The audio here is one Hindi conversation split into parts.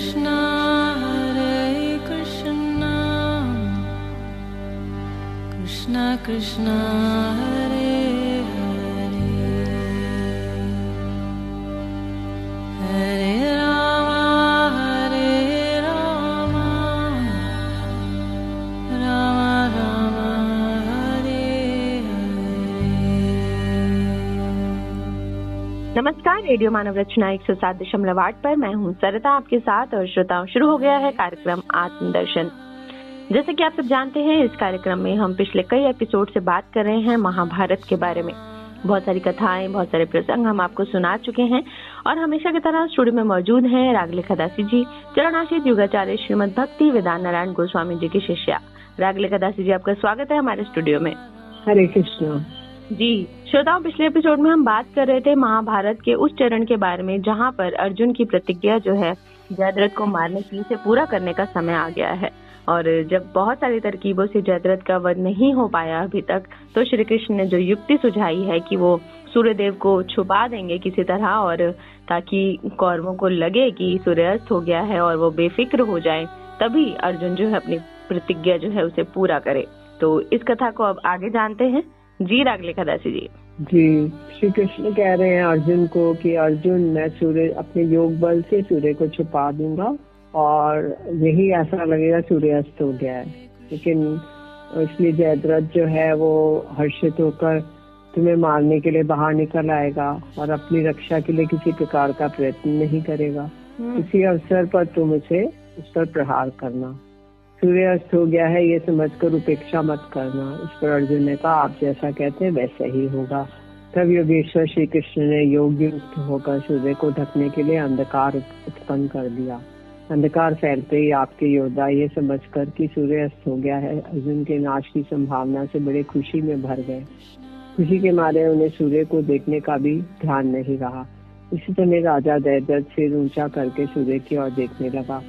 Krishna Krishna Krishna Hare Hare Hare Rama Rama Rama Hare Hare। नमस्कार, रेडियो मानव रचना 107.8 पर मैं हूँ सरिता आपके साथ। और श्रोताओं, शुरू हो गया है कार्यक्रम आत्मदर्शन। जैसे कि आप सब जानते हैं, इस कार्यक्रम में हम पिछले कई एपिसोड से बात कर रहे हैं महाभारत के बारे में। बहुत सारी कथाएं, बहुत सारे प्रसंग हम आपको सुना चुके हैं और हमेशा की तरह स्टूडियो में मौजूद हैं रागलेखा दासी जी, चरणाशीष युगाचार्य श्रीमद भक्ति वेदांत नारायण गोस्वामी जी की शिष्या। रागलेखा दासी जी, आपका स्वागत है हमारे स्टूडियो में। हरे कृष्ण जी। श्रोताओं, पिछले एपिसोड में हम बात कर रहे थे महाभारत के उस चरण के बारे में जहाँ पर अर्जुन की प्रतिज्ञा जो है जयद्रथ को मारने की से पूरा करने का समय आ गया है। और जब बहुत सारी तरकीबों से जयद्रथ का वध नहीं हो पाया अभी तक, तो श्री कृष्ण ने जो युक्ति सुझाई है कि वो सूर्यदेव को छुपा देंगे किसी तरह, और ताकि कौरवों को लगे कि सूर्यास्त हो गया है और वो बेफिक्र हो जाए, तभी अर्जुन जो है अपनी प्रतिज्ञा जो है उसे पूरा करे। तो इस कथा को अब आगे जानते हैं। जी रागलेखा दासी जी। जी, श्री कृष्ण कह रहे हैं अर्जुन को कि अर्जुन, मैं सूर्य अपने योग बल से सूर्य को छुपा दूंगा और यही ऐसा लगेगा सूर्यास्त हो गया है। लेकिन इसलिए जयद्रथ जो है वो हर्षित होकर तुम्हें मारने के लिए बाहर निकल आएगा और अपनी रक्षा के लिए किसी प्रकार का प्रयत्न नहीं करेगा। किसी अवसर पर तुम उस पर प्रहार करना। सूर्यास्त हो गया है ये समझकर उपेक्षा मत करना। इस पर अर्जुन ने कहा, आप जैसा कहते हैं वैसा ही होगा। तब योगेश्वर श्री कृष्ण ने योग युक्त होकर सूर्य को ढकने के लिए अंधकार उत्पन्न कर दिया। अंधकार फैलते ही आपके योद्धा ये समझकर कि सूर्यास्त हो गया है, अर्जुन के नाश की संभावना से बड़े खुशी में भर गए। खुशी के मारे उन्हें सूर्य को देखने का भी ध्यान नहीं रहा। इसी समय राजा जयद्रथ सिर ऊंचा करके सूर्य की ओर देखने लगा।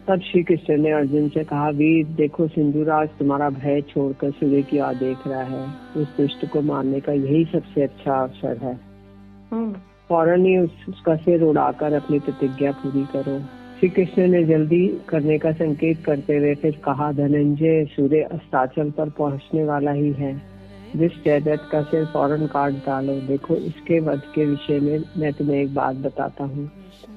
तब श्री कृष्ण ने अर्जुन से कहा, वीर देखो, सिंधुराज तुम्हारा भय छोड़कर सूर्य की ओर देख रहा है। उस दुष्ट को मारने का यही सबसे अच्छा अवसर है। फौरन ही उसका सिर उड़ाकर अपनी प्रतिज्ञा पूरी करो। श्री कृष्ण ने जल्दी करने का संकेत करते हुए फिर कहा, धनंजय, सूर्य अस्ताचल पर पहुंचने वाला ही है। जिस जयद्रथ का सिर फौरन काट डालो। देखो, इसके वध के विषय में मैं तुम्हें एक बात बताता हूँ।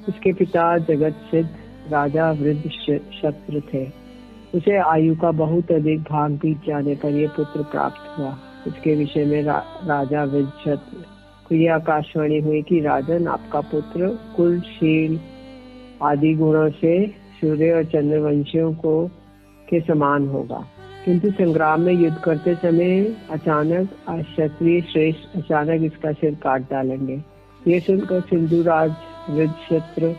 इसके पिता जगत सिद्ध राजा वृद्ध शत्रु थे। उसे आयु का बहुत अधिक भाग बीत जाने पर यह पुत्र प्राप्त हुआ। इसके विषय में राजा वृद्ध शत्रु को यह आकाशवाणी हुई कि राजन, आपका पुत्र कुलशील आदि गुणों से सूर्य और चंद्रवंशियों के समान होगा, किंतु संग्राम में युद्ध करते समय अचानक क्षत्रिय श्रेष्ठ अचानक इसका सिर काट डालेंगे। ये सुनकर सिंधुराज वृद्ध शत्रु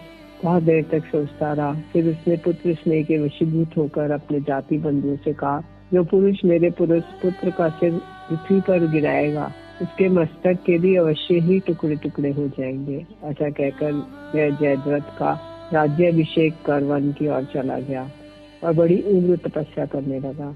बहुत देर तक सोचता रहा। फिर उसने पुत्र स्नेह के वशीभूत होकर अपने जाति बंधुओं से कहा, जो पुरुष मेरे पुत्र का सिर पृथ्वी पर गिराएगा, उसके मस्तक के भी अवश्य ही टुकड़े टुकड़े हो जाएंगे। ऐसा कहकर वह जयद्रथ का राज्याभिषेक कर वन की ओर चला गया और बड़ी उग्र तपस्या करने लगा।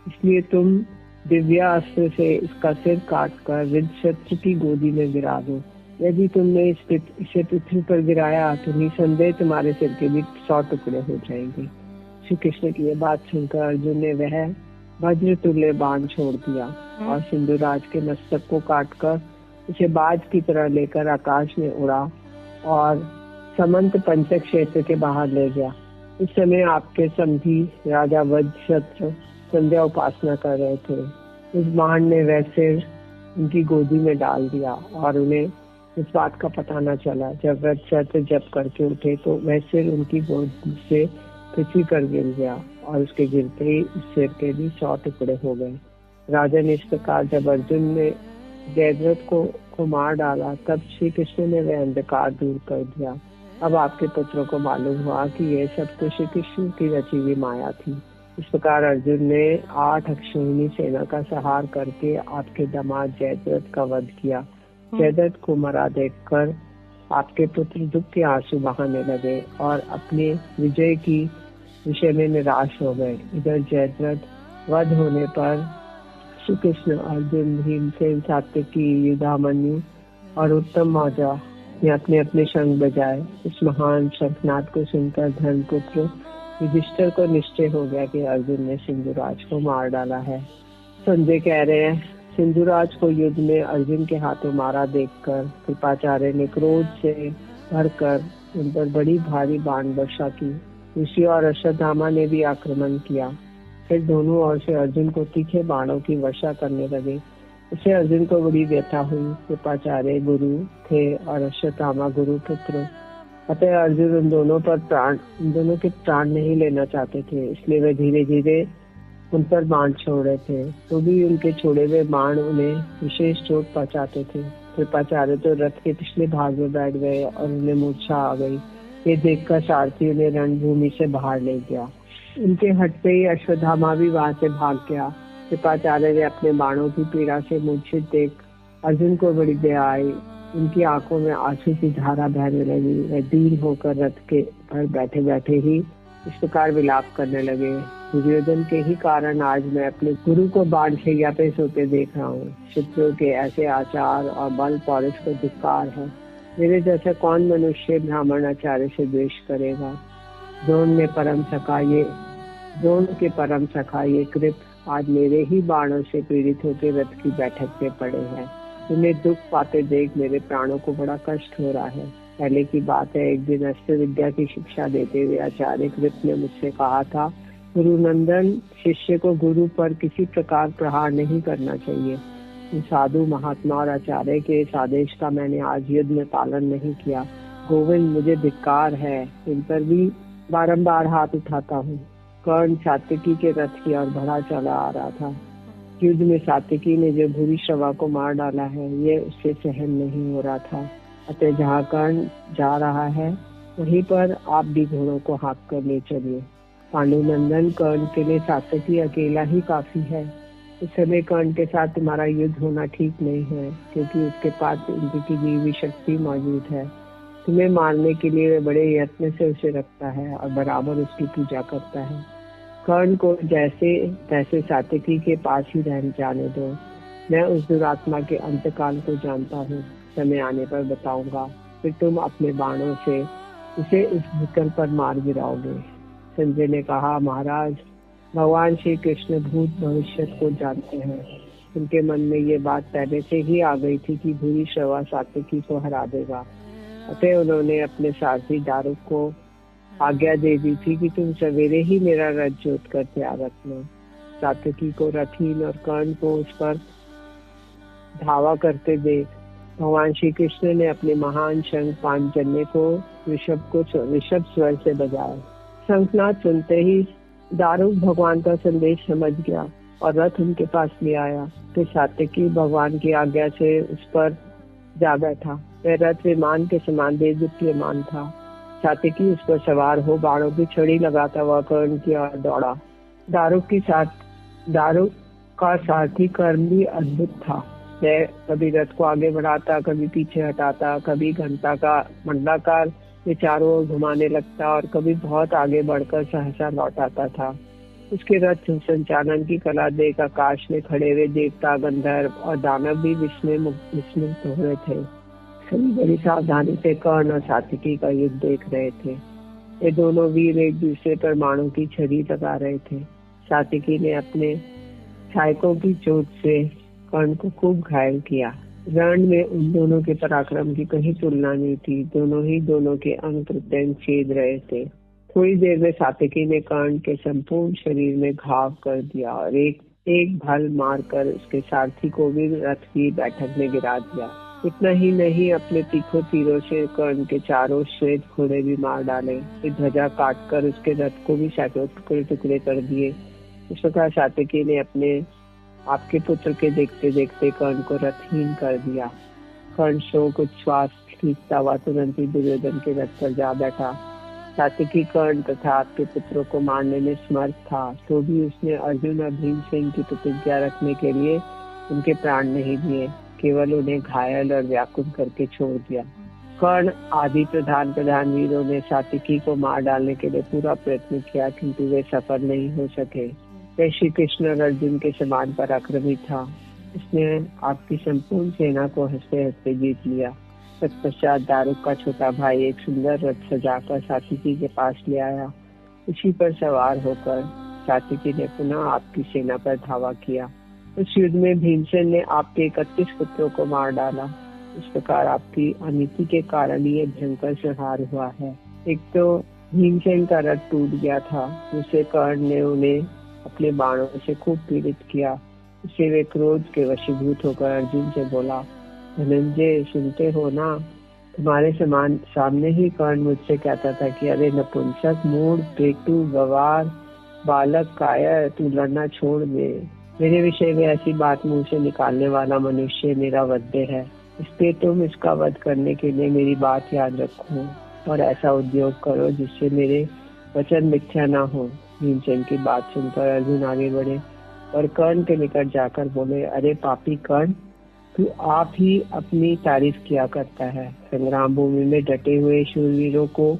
इसलिए तुम दिव्यास्त्र से इसका सिर काट कर वृद्ध शत्रु की गोदी में गिरा दो। यदि तुमने इसे पृथ्वी पर गिराया तो निसंदेह तुम्हारे सिर के भी 100 टुकड़े हो जाएंगे। श्री कृष्ण की यह बात सुनकर अर्जुन ने वह वज्र तुल्य बाण छोड़ दिया और सिंधुराज के मस्तक को काटकर उसे बाज की तरह लेकर आकाश में उड़ा और समंत पंचक क्षेत्र के बाहर ले गया। इस समय आपके समधी राजा वज्र शत्रु संध्या उपासना कर रहे थे। उस बाण ने वह सिर उनकी गोदी में डाल दिया और उन्हें इस बात का पता न चला। जब वृद्ध शत्रु जप करके उठे तो वह सिर उनकी गोद से पृथ्वी पर गिर गया और उसके गिरते ही उस सिर के भी 100 टुकड़े हो गए। राजा ने इस प्रकार जब अर्जुन ने जयद्रथ को मार डाला, तब श्री कृष्ण ने वह अंधकार दूर कर दिया। अब आपके पुत्रों को मालूम हुआ कि यह सब तो श्री कृष्ण की रची हुई माया थी। इस प्रकार अर्जुन ने 8 अक्षौहिणी सेना का संहार करके आपके दामाद जयद्रथ का वध किया। जयद्रथ को मरा देखकर आपके पुत्र दुख के आंसू बहाने लगे और अपने विजय की विषय में निराश हो गए। इधर जयद्रथ वध होने पर श्री कृष्ण, अर्जुन, भीमसेन, सात्यकी, युधामन्यु और उत्तम मौजा ने अपने अपने शंख बजाए। इस महान शंखनाद को सुनकर धर्मपुत्र युधिष्ठिर को निश्चय हो गया कि अर्जुन ने सिंधुराज को मार डाला है। संजय कह रहे हैं, सिंधुराज को युद्ध में अर्जुन के हाथों मारा देखकर कृपाचार्य ने क्रोध से भरकर उन पर बड़ी भारी बाण वर्षा की। ऋषि और अश्वत्थामा ने भी आक्रमण किया। फिर दोनों ओर से अर्जुन को तीखे बाणों की वर्षा करने लगे। इससे अर्जुन को बड़ी व्यथा हुई। कृपाचार्य गुरु थे और अश्वत्थामा गुरु पुत्र। अतः अर्जुन उन दोनों के प्राण नहीं लेना चाहते थे, इसलिए वे धीरे धीरे उन पर बाण छोड़ रहे थे। तो भी उनके छोड़े हुए बाण उन्हें विशेष चोट पहुंचाते थे। कृपाचार्य तो रथ के पिछले भाग में बैठ गए और उन्हें मूर्छा आ गई। ये देखकर सारथी उन्हें रणभूमि से बाहर ले गया। उनके हटते ही अश्वत्थामा भी वहां से भाग गया। कृपाचार्य ने अपने बाणों की पीड़ा से मूर्छित देख अर्जुन को बड़ी दया आई। उनकी आंखों में आंसू की धारा बहने लगी। वे दीन होकर रथ के पर बैठे बैठे ही इस प्रकार विलाप करने लगे, दुर्योधन के ही कारण आज मैं अपने गुरु को बाण शैया पे सोते देख रहा हूँ। शत्रुओं के ऐसे आचार और बल पौरुष को धिक्कार है। मेरे जैसा कौन मनुष्य ब्राह्मण आचार्य से द्वेष करेगा। द्रोण के परम सखा ये कृप आज मेरे ही बाणों से पीड़ित होकर रथ की बैठक पे पड़े हैं। उन्हें दुख पाते देख मेरे प्राणों को बड़ा कष्ट हो रहा है। पहले की बात है, एक दिन अस्त्र विद्या की शिक्षा देते हुए आचार्य कृप ने मुझसे कहा था, गुरु नंदन, शिष्य को गुरु पर किसी प्रकार प्रहार नहीं करना चाहिए। साधु महात्मा और आचार्य के इस आदेश का मैंने आज युद्ध में पालन नहीं किया। गोविंद, मुझे धिक्कार है। इन पर भी बारंबार हाथ उठाता हूँ। कर्ण सात्विकी के रथ की ओर बढ़ा चला आ रहा था। युद्ध में सात्विकी ने जो भूरिश्रवा को मार डाला है, ये उससे सहन नहीं हो रहा था। अतः जहाँ कर्ण जा रहा है वहीं पर आप भी घोड़ों को हाँक कर ले चलिए। पांडुनंदन, कर्ण के लिए सात्विकी अकेला ही काफी है। इस समय कर्ण के साथ तुम्हारा युद्ध होना ठीक नहीं है, क्योंकि उसके पास इंद्र की दी हुई शक्ति मौजूद है। तुम्हें मारने के लिए वे बड़े यत्न से उसे रखता है और बराबर उसकी पूजा करता है। कर्ण को जैसे तैसे सात्विकी के पास ही रह जाने दो। मैं उस दुरात्मा के अंतकाल को जानता हूँ, समय आने पर बताऊंगा। फिर तुम अपने बाणों से उसे इस भूतल पर मार गिराओगे। संजय ने कहा, महाराज, भगवान श्री कृष्ण भूत भविष्य को जानते हैं। उनके मन में ये बात पहले से ही आ गई थी कि भूरिश्रवा सात्विकी को हरा देगा। अतः उन्होंने अपने सारथी दारुक को आज्ञा दे दी थी कि तुम सवेरे ही मेरा रथ जोत कर तैयार रखना। सात्विकी को रथहीन और कर्ण को उस पर धावा करते देख भगवान श्री कृष्ण ने अपने महान शंख पांचजन्य को ऋषभ स्वर से बजाया। शंखनाद सुनते ही दारुक भगवान का संदेश समझ गया और रथ उनके पास ले आया। फिर सात्विकी भगवान की आज्ञा से उस पर जा बैठा। वह रथ विमान के समान देदीप्यमान था। सात्विकी उस पर सवार हो बाणों की छड़ी लगाता हुआ कर्ण की ओर दौड़ा। दारुक का सारथी कर्ण भी अद्भुत था। वह कभी रथ को आगे बढ़ाता, कभी पीछे हटाता, कभी घंटा का मंडलाकार चारों ओर घुमाने लगता और कभी बहुत आगे बढ़कर सहसा लौट आता था। उसके रथ संचालन की कला देख आकाश में खड़े हुए देवता, गंधर्व और दानव भी विस्मित हो रहे थे। सभी बड़ी सावधानी से कर्ण और सात्विकी का युद्ध देख रहे थे। ये दोनों वीर एक दूसरे पर बाणों की छड़ी लगा रहे थे। सात्विकी ने अपने सहायकों की चोट से कर्ण को खूब घायल किया। रण में उन दोनों के पराक्रम की कहीं तुलना नहीं थी। दोनों के अंग प्रत्यंग छेद रहे थे। थोड़ी देर में सात्विकी ने कर्ण के संपूर्ण शरीर में घाव कर दिया और एक भल मारकर उसके सारथी को भी रथ की बैठक में गिरा दिया। इतना ही नहीं, अपने तीखों तीरों से कर्ण के चारों श्वेत घोड़े भी मार डाले। फिर ध्वजा काटकर उसके रथ को भी सैकड़ों टुकड़े कर दिए। इस प्रकार सात्विकी ने अपने आपके पुत्र के देखते देखते कर्ण को रथहीन कर दिया। कर्ण शोक उच्छ्वास खींचता हुआ तुरंत ही दुर्योधन के रथ पर जा बैठा। सात्विकी कर्ण तथा आपके पुत्रों को मारने में समर्थ था, तो भी उसने अर्जुन और भीमसेन की प्रतिज्ञा रखने के लिए उनके प्राण नहीं दिए, केवल उन्हें घायल और व्याकुल करके छोड़ दिया। कर्ण आदि प्रधान वीरों ने सात्विकी को मार डालने के लिए पूरा प्रयत्न किया, किंतु वे सफल नहीं हो सके। वह श्री कृष्ण और अर्जुन के समान पराक्रमी था। उसने आपकी संपूर्ण सेना को हंसते हंसते जीत लिया। तत्पश्चात दारुक का छोटा भाई एक सुंदर रथ सजाकर सात्विकी के पास ले आया। उसी पर सवार होकर सात्विकी ने पुनः आपकी सेना पर धावा किया। उस युद्ध में भीमसेन ने आपके 31 पुत्रों को मार डाला। इस प्रकार आपकी अनीति के कारण ये भयंकर संहार हुआ है। एक तो भीमसेन का रथ टूट गया था, दूसरे कर्ण ने उन्हें अपने बाणों से खूब पीड़ित किया। इससे वे क्रोध के वशीभूत होकर अर्जुन से बोला, धनंजय सुनते हो ना, तुम्हारे सामने ही कर्ण मुझसे कहता था कि अरे नपुंसक, मूढ़, पेटू, गवार, बालक, कायर, तू लड़ना छोड़ दे। मेरे विषय में ऐसी बात मुंह से निकालने वाला मनुष्य मेरा वध्य है। इसलिए तुम इसका वध करने के लिए मेरी बात याद रखो और ऐसा उद्योग करो जिससे मेरे वचन मिथ्या ना हो। भीमसेन की बात सुनकर अर्जुन आगे बढ़े और कर्ण के निकट जाकर बोले, अरे पापी कर्ण, तू आप ही अपनी तारीफ किया करता है। संग्राम भूमि में डटे हुए शूरवीरों को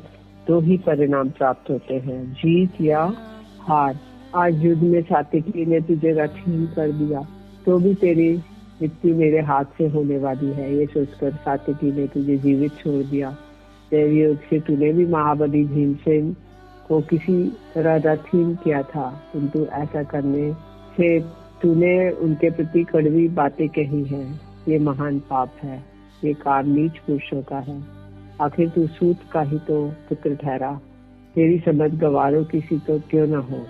दो ही परिणाम प्राप्त होते हैं, जीत या हार। आज युद्ध में सात्विकी ने तुझे रथहीन कर दिया, तो भी तेरी मृत्यु मेरे हाथ से होने वाली है। ये सोचकर सात्विकी ने तुझे जीवित छोड़ दिया। दैवयोग से तूने भी महाबली भीमसेन को किसी तरह रथहीन किया था, किंतु ऐसा करने से तूने उनके प्रति कड़वी बातें कही है। ये महान पाप है, ये काम नीच पुरुषों का है। आखिर तू सूत का ही तो पुत्र ठहरा, तेरी समझ गवारों किसी तो क्यों न हो।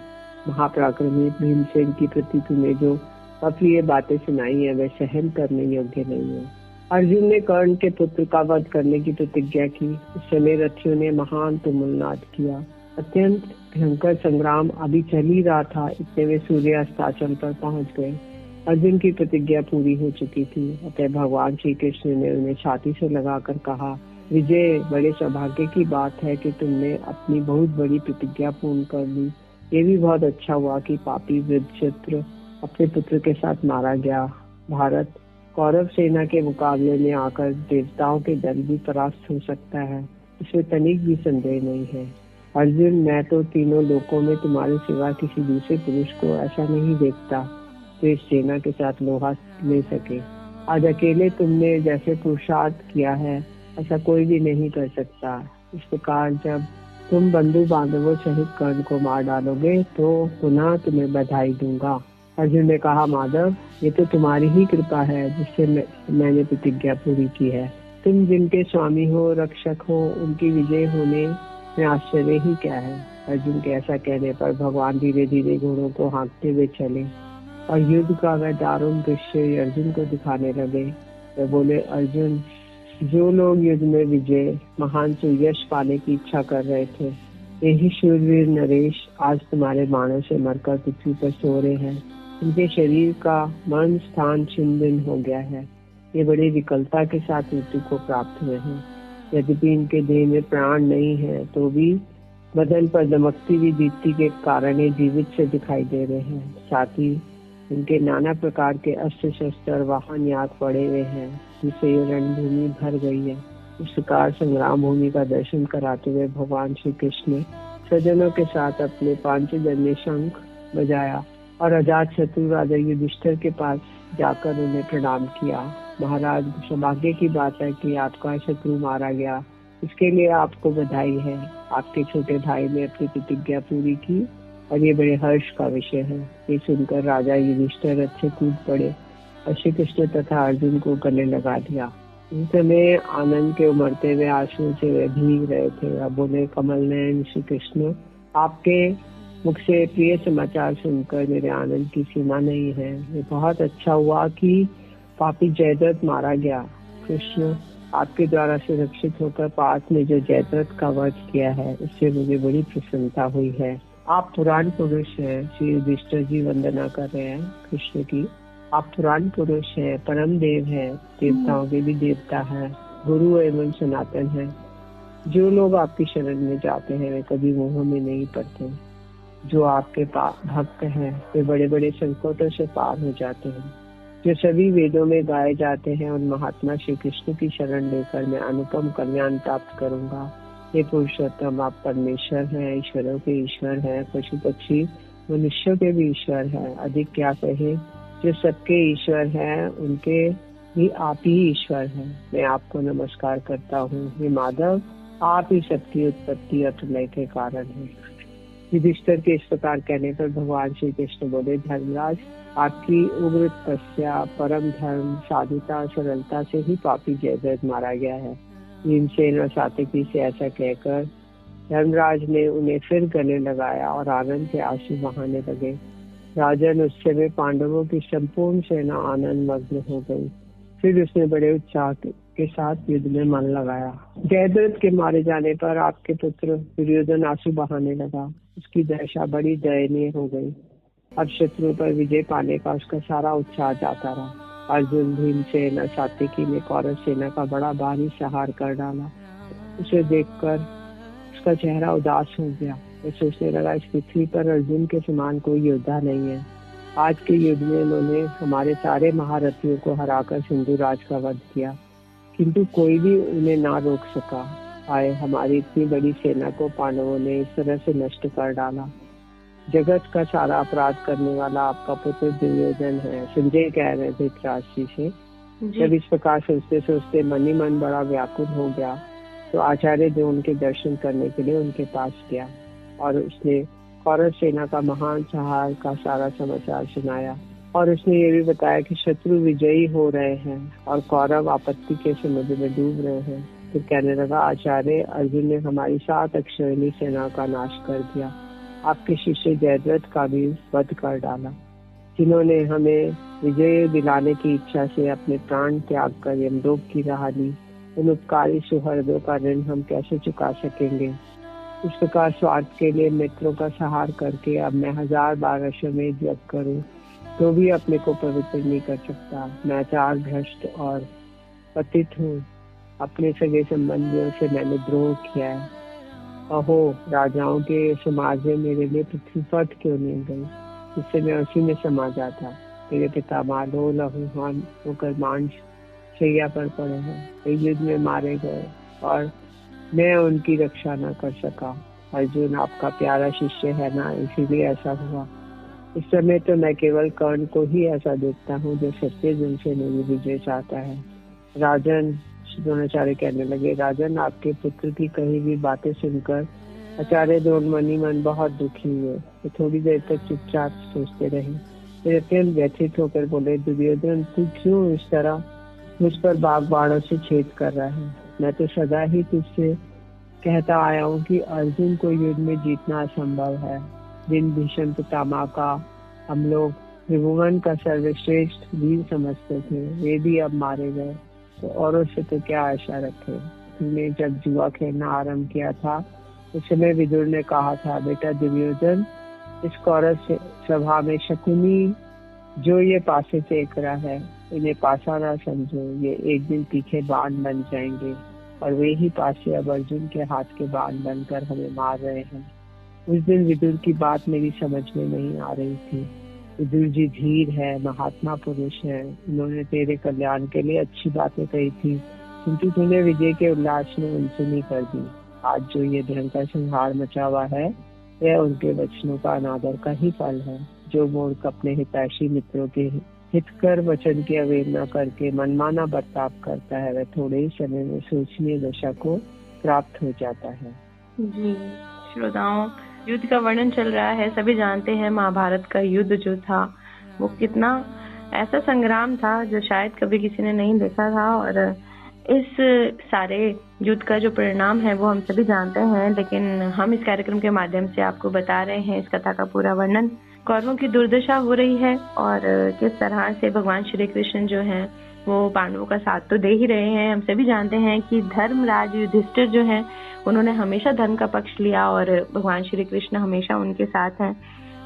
महापराक्रमी भीमसेन की प्रति तूने जो अप्रिय बातें सुनाई है, वे सहन करने योग्य नहीं है। अर्जुन ने कर्ण के पुत्र का वध करने की प्रतिज्ञा की। उस समय रथियों ने महान तुमुलनाद किया। अत्यंत भयंकर संग्राम अभी चल ही रहा था, इतने में सूर्यास्ताचल पर पहुंच गए। अर्जुन की प्रतिज्ञा पूरी हो चुकी थी, अतः भगवान श्री कृष्ण ने उन्हें छाती से लगाकर कहा, विजय, बड़े सौभाग्य की बात है कि तुमने अपनी बहुत बड़ी प्रतिज्ञा पूर्ण कर ली। ये भी बहुत अच्छा हुआ कि पापी वृद्धशत्रु अपने पुत्र के साथ मारा गया। भारत कौरव सेना के मुकाबले में आकर देवताओं के दल भी परास्त हो सकता है, इसमें तनिक भी संदेह नहीं है। अर्जुन, मैं तो तीनों लोकों में तुम्हारे सिवा किसी दूसरे पुरुष को ऐसा नहीं देखता तो इस सेना के साथ लोहा ले सके। आज अकेले तुमने जैसे पुरुषार्थ किया है, ऐसा कोई भी नहीं कर सकता। इस प्रकार जब तुम बंधु बांधवों सहित कर्ण को मार डालोगे तो पुनः तुम्हें बधाई दूंगा। अर्जुन ने कहा, माधव, ये तो तुम्हारी ही कृपा है जिससे मैंने प्रतिज्ञा पूरी की है। तुम जिनके स्वामी हो, रक्षक हो, उनकी विजय होने में आश्चर्य ही क्या है। अर्जुन के ऐसा कहने पर भगवान धीरे धीरे घोड़ों को हाँकते हुए चले और युद्ध का वह दारुण दृश्य अर्जुन को दिखाने लगे। वे बोले, अर्जुन, जो लोग युद्ध में विजय महान सुयश पाने की इच्छा कर रहे थे, यही शूरवीर नरेश आज तुम्हारे बाणों से मरकर पृथ्वी पर सो रहे हैं। उनके शरीर का मन स्थान छिन्न भिन्न हो गया है। ये बड़ी विकलता के साथ मृत्यु को प्राप्त हुए हैं। यद्यपि इनके देह में प्राण नहीं है तो भी बदन पर दमकती हुई दीप्ति के कारण ये जीवित से दिखाई दे रहे हैं। साथ ही इनके नाना प्रकार के अस्त्र शस्त्र वाहन याद पड़े हुए हैं, जिससे ये रणभूमि भर गई है। इस प्रकार संग्राम भूमि का दर्शन कराते हुए भगवान श्री कृष्ण सज्जनों के साथ अपने पांचजन्य शंख बजाया और अजात शत्रु राजा युधिष्ठिर के पास जाकर उन्हें प्रणाम किया। महाराज, सौभाग्य की बात है कि आपका शत्रु मारा गया, इसके लिए आपको बधाई है। आपके छोटे भाई ने अपनी प्रतिज्ञा पूरी की और ये बड़े हर्ष का विषय है। ये सुनकर राजा युधिष्ठिर रथ से कूद पड़े और श्री कृष्ण तथा अर्जुन को गले लगा दिया। उस समय आनंद के उमड़ते हुए आंसुओं से वे भीग रहे थे। अब बोले, कमल नयन श्री कृष्ण, आपके मुख से प्रिय समाचार सुनकर मेरे आनंद की सीमा नहीं है। ये बहुत अच्छा हुआ कि पापी जयद्रथ मारा गया। कृष्ण, आपके द्वारा सुरक्षित होकर पार्थ ने जो जयद्रथ का वध किया है, उससे मुझे बड़ी प्रसन्नता हुई है। आप पुराण पुरुष हैं। श्री युधिष्ठिर जी वंदना कर रहे हैं कृष्ण की। आप पुराण पुरुष हैं, परम देव है, देवताओं के भी देवता है, गुरु एवं सनातन है। जो लोग आपकी शरण में जाते हैं वे कभी मोह में नहीं पड़ते। जो आपके भक्त हैं वे बड़े बड़े संकटों से पार हो जाते हैं। जो सभी वेदों में गाए जाते हैं उन महात्मा श्री कृष्ण की शरण लेकर मैं अनुपम कल्याण प्राप्त करूंगा। ये पुरुषोत्तम, आप परमेश्वर हैं, ईश्वरों के ईश्वर हैं, पशु पक्षी मनुष्यों के भी ईश्वर हैं। अधिक क्या कहे, जो सबके ईश्वर हैं उनके कि आप ही ईश्वर हैं। मैं आपको नमस्कार करता हूँ। हे माधव, आप ही सबकी उत्पत्ति और प्रलय के कारण हैं। युधिष्ठिर के इस प्रकार कहने पर भगवान श्री कृष्ण बोले, धर्मराज, आपकी उग्र तपस्या, परम धर्म, साधुता, सरलता से ही पापी जयद्रथ मारा गया है। भीमसेन और सात्यकी से ऐसा कहकर धर्मराज ने उन्हें फिर गले लगाया और आनंद के आंसू बहाने लगे। राजन, उस समय पांडवों की संपूर्ण सेना आनंद मग्न हो गई। फिर उसने बड़े उत्साह के साथ युद्ध में मन लगाया। जयद्रथ के मारे जाने पर आपके पुत्र दुर्योधन आंसू बहाने लगा। उसकी दशा बड़ी दयनीय हो गई। अब शत्रु पर विजय पाने का उसका सारा उत्साह जाता रहा। अर्जुन, भीमसेन और सात्यकी ने कौरव सेना का बड़ा भारी संहार कर डाला। उसे देखकर उसका चेहरा उदास हो गया। वो सोचने लगा, इस पृथ्वी पर अर्जुन के समान कोई योद्धा नहीं है। आज के युद्ध में उन्होंने हमारे सारे महारथियों को हराकर सिंधुराज का वध किया, किंतु कोई भी उन्हें ना रोक सका। आए, हमारी इतनी बड़ी सेना को पांडवों ने इस तरह से नष्ट कर डाला। जगत का सारा अपराध करने वाला आपका पुत्र दुर्योधन है। संजय कह रहे थे धृतराष्ट्र से। जब इस प्रकार सोचते सोचते मन ही मन बड़ा व्याकुल हो गया तो आचार्य द्रोण के दर्शन करने के लिए उनके पास गया और उसने कौरव सेना का महान संहार का सारा समाचार सुनाया। और उसने ये भी बताया कि शत्रु विजयी हो रहे हैं और कौरव आपत्ति के समुद्र में डूब रहे हैं। फिर कहने लगा, आचार्य, अर्जुन ने हमारी 7 अक्षौहिणी सेना का नाश कर दिया। आपके शिष्य जयद्रथ का भी वध कर डाला, जिन्होंने हमें विजय दिलाने की इच्छा से अपने प्राण त्याग कर यमलोक की राह ली। उन उपकारी सुहृदों का ऋण हम कैसे चुका सकेंगे। इस प्रकार स्वार्थ के लिए मित्रों का सहार करके अब मैं 1000 बार अश्वमेध यज्ञ करूं तो भी अपने को पवित्र नहीं कर सकता। मैं आचार भ्रष्ट और पतित हूँ। अपने सगे संबंधियों से मैंने द्रोह किया है। अहो, राजाओं के समाज में मेरे लिए पृथ्वी पट क्यों नहीं गई, जिससे मैं उसी में समा जाता। मेरे पिता मालो लहूहान होकर मांस शैया पर पड़े हैं, युद्ध में मारे गए और मैं उनकी रक्षा न कर सका। अर्जुन आपका प्यारा शिष्य है ना, इसीलिए ऐसा हुआ। इस समय तो मैं केवल कर्ण को ही ऐसा देखता हूँ जो सच्चे दिल से मेरी विजय चाहता है। राजन, द्रोणाचार्य कहने लगे, राजन, आपके पुत्र की कही हुई बातें सुनकर आचार्य द्रोण मन ही मन बहुत दुखी हुए। तो थोड़ी देर तक चुपचाप सोचते रहे। फिर अत्यंत व्यथित होकर बोले, दुर्योधन, तू क्यों इस तरह मुझ पर बाग बाणों से छेद कर रहा है? मैं तो सदा ही तुझसे कहता आया हूँ कि अर्जुन को युद्ध में जीतना असंभव है। जिन भीष्म पितामह का हम लोग त्रिभुवन का सर्वश्रेष्ठ वीर समझते थे, वे भी अब मारे गए, तो औरों से तो क्या आशा रखे। तुमने जब जुआ खेलना आरंभ किया था उस समय विदुर ने कहा था, बेटा दुर्योधन, इस कौरव सभा में शकुनी जो ये पासे फेंक रहा है, इन्हें पासा ना समझो। ये एक दिन तीखे बाण बन जाएंगे और वे ही पासे अब अर्जुन के हाथ के बाण बनकर हमें मार रहे हैं। उस दिन विदुर की बात मेरी समझ में नहीं आ रही थी। विदुर जी धीर है, महात्मा पुरुष है, उन्होंने तेरे कल्याण के लिए अच्छी बातें कही थी, किंतु तूने विजय के उल्लास में उनसे कर दी। आज जो ये भयंकर संहार मचा हुआ है, यह उनके वचनों का अनादर का ही फल है। जो मूर्ख अपने हितैषी मित्रों के हितकर वचन की अवहेलना करके मनमाना बर्ताव करता है, वह थोड़े ही समय में सोचनीय दशा को प्राप्त हो जाता है। जी श्रोताओं, युद्ध का वर्णन चल रहा है। सभी जानते हैं महाभारत का युद्ध जो था वो कितना ऐसा संग्राम था जो शायद कभी किसी ने नहीं देखा था। और इस सारे युद्ध का जो परिणाम है वो हम सभी जानते हैं, लेकिन हम इस कार्यक्रम के माध्यम से आपको बता रहे हैं इस कथा का पूरा वर्णन। कौरवों की दुर्दशा हो रही है और किस तरह से भगवान श्री कृष्ण जो हैं वो पांडवों का साथ तो दे ही रहे हैं। हम सभी जानते हैं कि धर्मराज युधिष्ठिर जो हैं उन्होंने हमेशा धर्म का पक्ष लिया और भगवान श्री कृष्ण हमेशा उनके साथ हैं।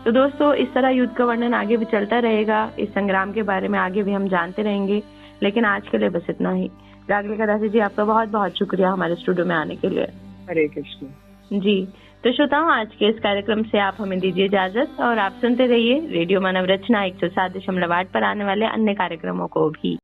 तो दोस्तों, इस तरह युद्ध का वर्णन आगे भी चलता रहेगा। इस संग्राम के बारे में आगे भी हम जानते रहेंगे, लेकिन आज के लिए बस इतना ही। रागलिका दासी जी, आपका बहुत बहुत शुक्रिया हमारे स्टूडियो में आने के लिए। हरे कृष्ण जी। तो श्रोताओं, आज के इस कार्यक्रम से आप हमें दीजिए इजाजत और आप सुनते रहिए रेडियो मानव रचना 107.8 पर आने वाले अन्य कार्यक्रमों को भी।